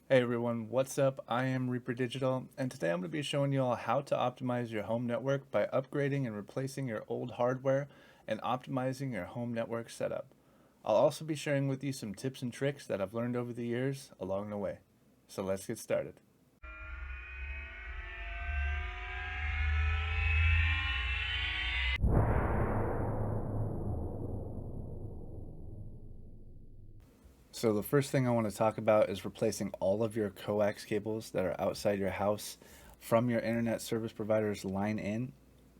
Hey everyone, what's up? I am ReaperDigital, and today I'm going to be showing you all how to optimize your home network by upgrading and replacing your old hardware and optimizing your home network setup. I'll also be sharing with you some tips and tricks that I've learned over the years along the way. So let's get started. So the first thing I want to talk about is replacing all of your coax cables that are outside your house from your internet service provider's line in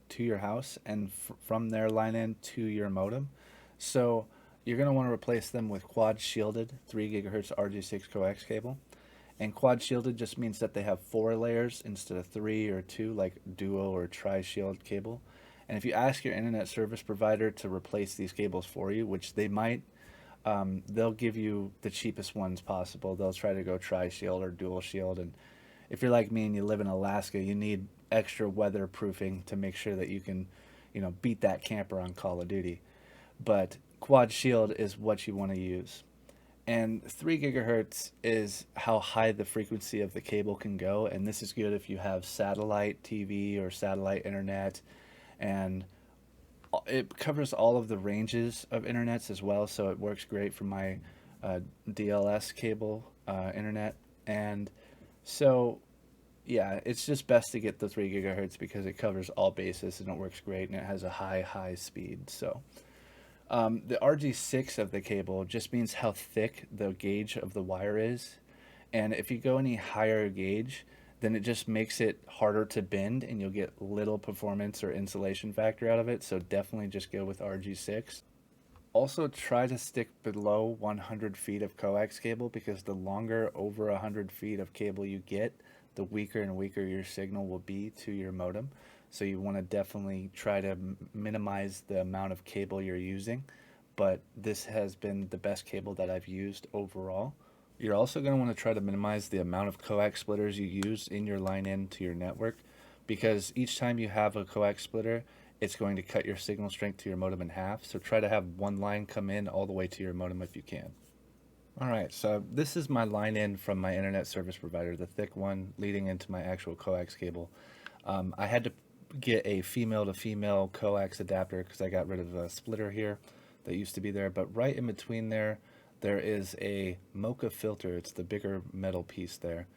to your house and from their line in to your modem. So you're going to want to replace them with quad shielded 3 gigahertz RG6 coax cable. And quad shielded just means that they have 4 layers instead of 3 or 2 like duo or tri shield cable. And if you ask your internet service provider to replace these cables for you, which they might, they'll give you the cheapest ones possible. They'll try to go tri shield or dual shield. And if you're like me and you live in Alaska, you need extra weatherproofing to make sure that you can, beat that camper on Call of Duty. But quad shield is what you want to use. And 3 gigahertz is how high the frequency of the cable can go. And this is good if you have satellite TV or satellite internet. And it covers all of the ranges of internets as well. So it works great for my DLS cable internet. And so yeah, it's just best to get the 3 gigahertz because it covers all bases and it works great and it has a high speed. So the RG6 of the cable just means how thick the gauge of the wire is. And if you go any higher gauge, then it just makes it harder to bend and you'll get little performance or insulation factor out of it. So definitely just go with RG6. Also, try to stick below 100 feet of coax cable because the longer over 100 feet of cable you get, the weaker and weaker your signal will be to your modem. So you want to definitely try to minimize the amount of cable you're using. But this has been the best cable that I've used overall. You're also going to want to try to minimize the amount of coax splitters you use in your line in to your network because each time you have a coax splitter, it's going to cut your signal strength to your modem in half. So try to have one line come in all the way to your modem if you can. All right, so this is my line in from my internet service provider, the thick one leading into my actual coax cable. I had to get a female to female coax adapter because I got rid of a splitter here that used to be there. But right in between there, there is a Moca filter. It's the bigger metal piece there.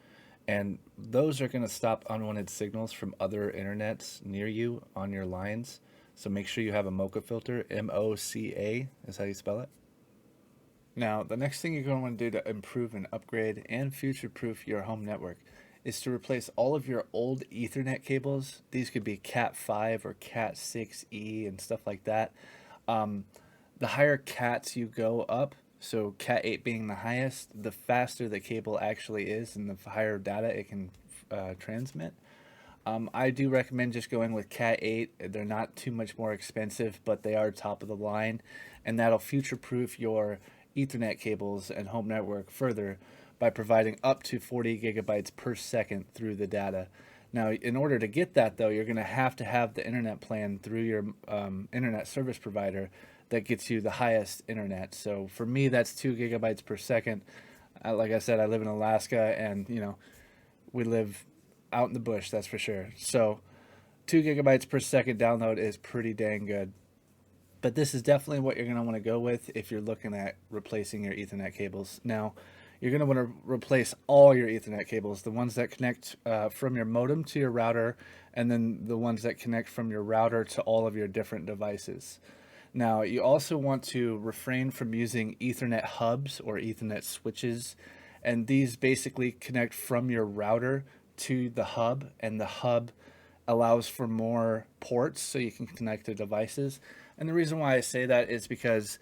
And those are going to stop unwanted signals from other internets near you on your lines. So make sure you have a Moca filter. MOCA is how you spell it. Now, the next thing you're going to want to do to improve and upgrade and future proof your home network is to replace all of your old Ethernet cables. These could be Cat 5 or Cat 6E and stuff like that. Um, the higher cats you go up, so Cat 8 being the highest, the faster the cable actually is and the higher data it can transmit. I do recommend just going with Cat 8. They're not too much more expensive, but they are top of the line, and that'll future proof your Ethernet cables and home network further by providing up to 40 gigabytes per second through the data. Now, in order to get that, though, you're going to have the internet plan through your internet service provider that gets you the highest internet. So for me, that's 2 gigabytes per second. Like I said, I live in Alaska, and we live out in the bush, that's for sure. So 2 gigabytes per second download is pretty dang good. But this is definitely what you're going to want to go with if you're looking at replacing your Ethernet cables. Now, you're going to want to replace all your Ethernet cables, the ones that connect from your modem to your router, and then the ones that connect from your router to all of your different devices. Now, you also want to refrain from using Ethernet hubs or Ethernet switches, and these basically connect from your router to the hub, and the hub allows for more ports so you can connect to devices. And the reason why I say that is because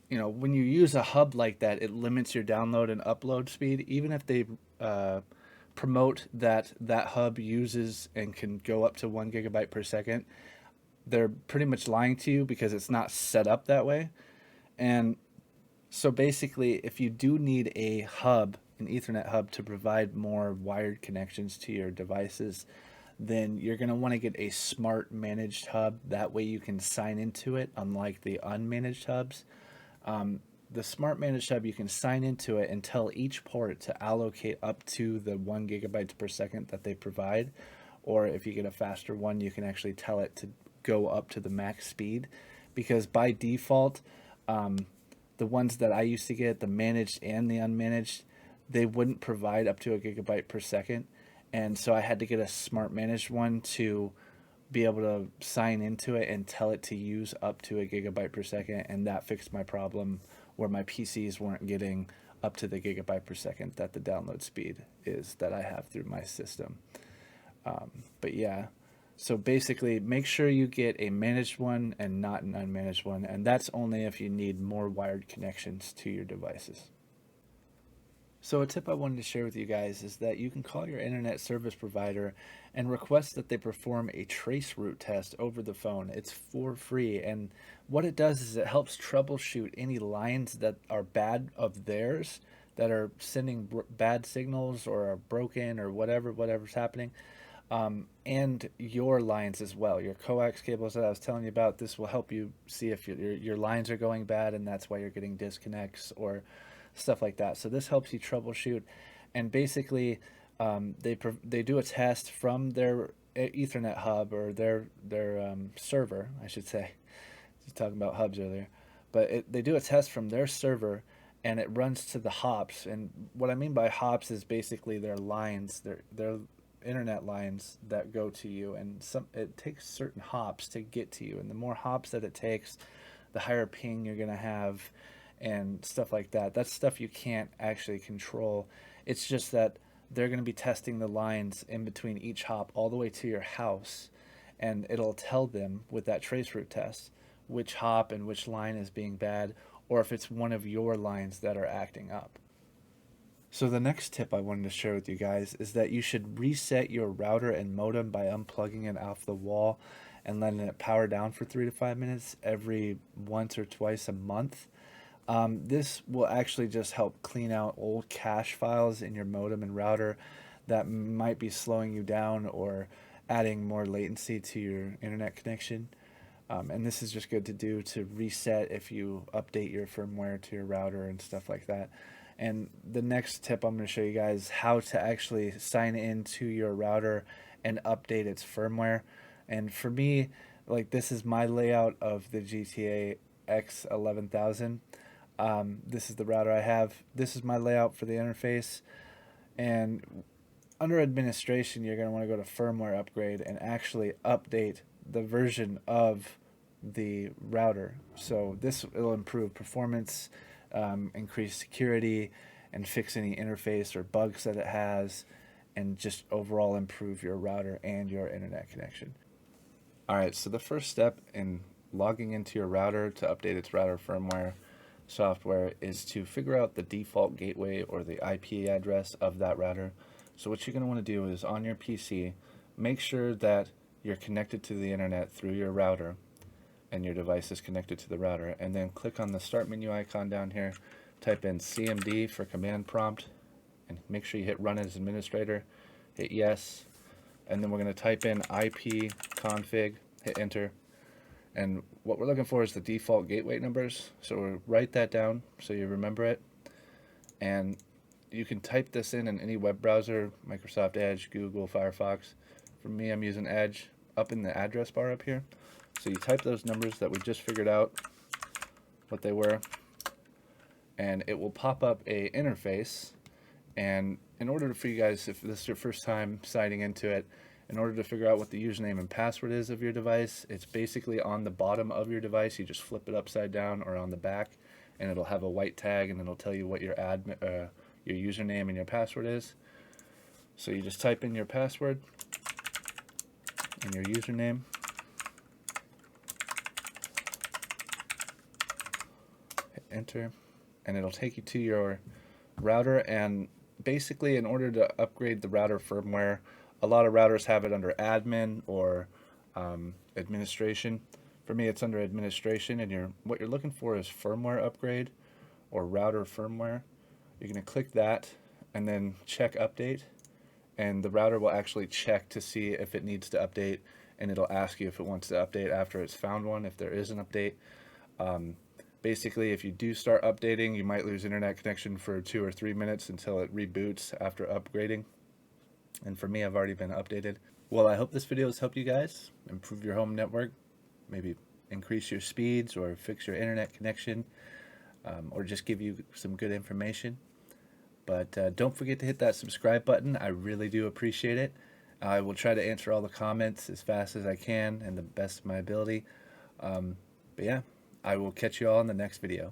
when you use a hub like that, it limits your download and upload speed, even if they promote that that hub uses and can go up to 1 gigabyte per second. They're pretty much lying to you because it's not set up that way. And so basically, if you do need a hub, an Ethernet hub to provide more wired connections to your devices, then you're going to want to get a smart managed hub. That way you can sign into it, unlike the unmanaged hubs. the Smart Managed Hub, you can sign into it and tell each port to allocate up to the 1 gigabytes per second that they provide. Or if you get a faster one, you can actually tell it to go up to the max speed. Because by default, the ones that I used to get, the managed and the unmanaged, they wouldn't provide up to a gigabyte per second. And so I had to get a smart managed one to be able to sign into it and tell it to use up to a gigabyte per second. And that fixed my problem where my PCs weren't getting up to the gigabyte per second that the download speed is that I have through my system. But yeah, so basically make sure you get a managed one and not an unmanaged one. And that's only if you need more wired connections to your devices. So a tip I wanted to share with you guys is that you can call your internet service provider and request that they perform a trace route test over the phone. It's for free, and what it does is it helps troubleshoot any lines that are bad of theirs, that are sending bad signals or are broken or whatever's happening, and your lines as well. Your coax cables that I was telling you about, this will help you see if your lines are going bad and that's why you're getting disconnects or stuff like that. So this helps you troubleshoot, and basically they do a test from their Ethernet hub or their server, I should say. I was talking about hubs earlier, but they do a test from their server, and it runs to the hops. And what I mean by hops is basically their lines, their internet lines that go to you, and it takes certain hops to get to you, and the more hops that it takes, the higher ping you're going to have and stuff like that. That's stuff you can't actually control. It's just that they're going to be testing the lines in between each hop all the way to your house, and it'll tell them with that trace route test which hop and which line is being bad, or if it's one of your lines that are acting up. So the next tip I wanted to share with you guys is that you should reset your router and modem by unplugging it off the wall and letting it power down for 3 to 5 minutes every once or twice a month. This will actually just help clean out old cache files in your modem and router that might be slowing you down or adding more latency to your internet connection. And this is just good to do to reset if you update your firmware to your router and stuff like that. And the next tip I'm going to show you guys how to actually sign into your router and update its firmware. And for me, like, this is my layout of the GTA X11000. This is the router I have. This is my layout for the interface. And under administration, you're going to want to go to firmware upgrade and actually update the version of the router. So this will improve performance, increase security, and fix any interface or bugs that it has, and just overall improve your router and your internet connection. Alright, so the first step in logging into your router to update its router firmware software is to figure out the default gateway or the IP address of that router. So what you're going to want to do is, on your PC, make sure that you're connected to the internet through your router and your device is connected to the router, and then click on the start menu icon down here, type in CMD for command prompt, and make sure you hit run as administrator, hit yes, and then we're going to type in IP config, hit enter, and what we're looking for is the default gateway numbers, so we'll write that down so you remember it. And you can type this in any web browser, Microsoft Edge, Google, Firefox. For me, I'm using Edge, up in the address bar up here. So you type those numbers that we just figured out what they were, and it will pop up a interface. And in order for you guys, if this is your first time signing into it, in order to figure out what the username and password is of your device, it's basically on the bottom of your device. You just flip it upside down or on the back, and it'll have a white tag, and it'll tell you what your username and your password is. So you just type in your password and your username. Hit enter, and it'll take you to your router. And basically, in order to upgrade the router firmware, a lot of routers have it under admin or administration. For me, it's under administration, and what you're looking for is firmware upgrade or router firmware. You're going to click that and then check update, and the router will actually check to see if it needs to update, and it'll ask you if it wants to update after it's found one, if there is an update. Basically, if you do start updating, you might lose internet connection for 2 or 3 minutes until it reboots after upgrading. And for me, I've already been updated. Well, I hope this video has helped you guys improve your home network, maybe increase your speeds or fix your internet connection, or just give you some good information. But don't forget to hit that subscribe button. I really do appreciate it. I will try to answer all the comments as fast as I can and the best of my ability. But yeah, I will catch you all in the next video.